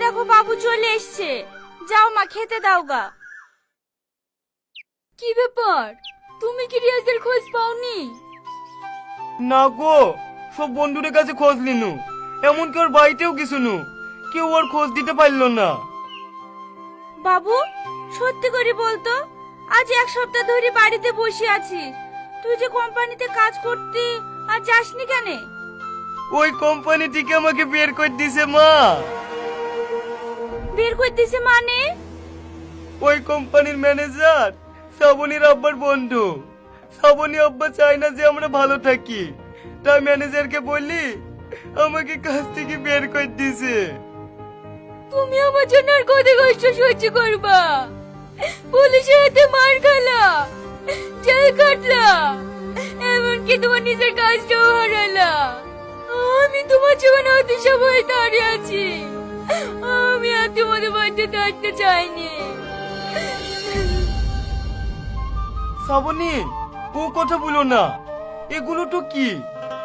দেখো বাবু চলে এসছে, যাও মা খেতে দাও গা। কি ব্যাপার, তুমি কি রিয়াজের খোঁজ পাওনি? না গো, সব বন্ধুদের কাছে খোঁজ নিনু, এমনকি ওর বাড়িতেও কিছু নু, কেউ ওর খোঁজ দিতে পারলো না। বাবু সত্যি করে বলতো, আজ এক সপ্তাহ ধরে বাড়িতে বসে আছিস, তুই যে কোম্পানিতে কাজ করতি আর যাসনি কেন? ওই কোম্পানি থেকে আমাকে বের করে দিছে মা। বের করে দিছে মানে? ওই কোম্পানির ম্যানেজার শ্রাবণীর আব্বার বন্ধু। শ্রাবণী আব্বা চায় না যে আমরা ভালো থাকি, তাই ম্যানেজারকে বললি আমাকে কাজ থেকে বের করে দিছে। তুমি আমার জন্য আর কত কষ্ট সহ্য করবা? পুলিশের হাতে মার খেলা, জেল কাটলা, এমনকি তোমার নিজের কাজটাও হারালা। আমি তোমার জীবনে অতি সময় দাঁড়িয়ে আছি, আমি আর তোমাদের বাড়িতে থাকতে চাইনি। শ্রাবণী, ও কথা বলো না, এগুলো তো কি,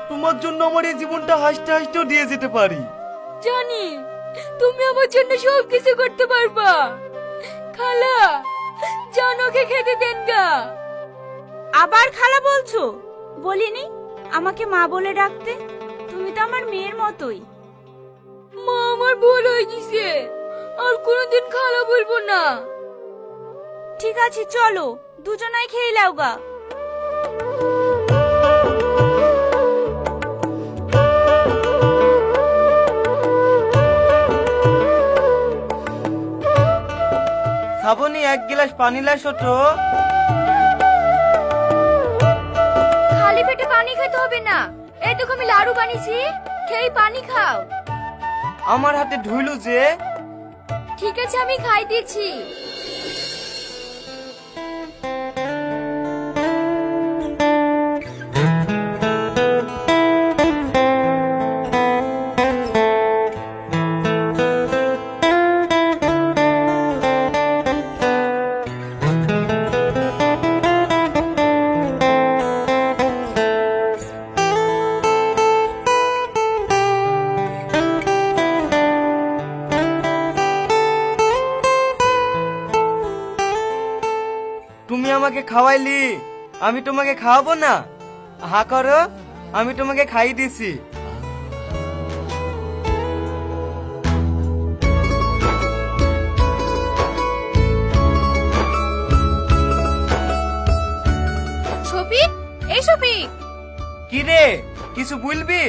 তোমার জন্য আমার এই জীবনটা হাসতে হাসতেও দিয়ে যেতে পারি। জানি তুমি আমার জন্য সব কিছু করতে পারবা। খালা, জানোকে খেতে দেন গা। আবার খালা বলছো? বলিনি আমাকে মা বলে ডাকতে? তুমি তো আমার মেয়ের মতোই। মা, আমার ভুল হয়ে গেছে, আর কোনোদিন খালা বলবো না। ঠিক আছে চলো, দুজনাই খেয়ে নাও গা। শ্রাবণী, এক গ্লাস পানি লাসো তো। খালি পেটে পানি খেতে হবে না, এই দেখো আমি লাড়ু বানিয়েছি, খেয়ে পানি খাও। আমার হাতে ধুইলু যে। ঠিক আছে আমি খাই দিচ্ছি। তুমি আমাকে খাওয়াইলি, আমি তোমাকে খাওয়াবো না? হা করো, আমি তোমাকে খাইয়ে দিছি। শফিক, এই শফিক। কি রে, কিছু বলবি?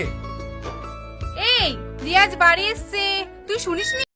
এই রিয়াজ বাড়ি এসছে, তুই শুনিসনি?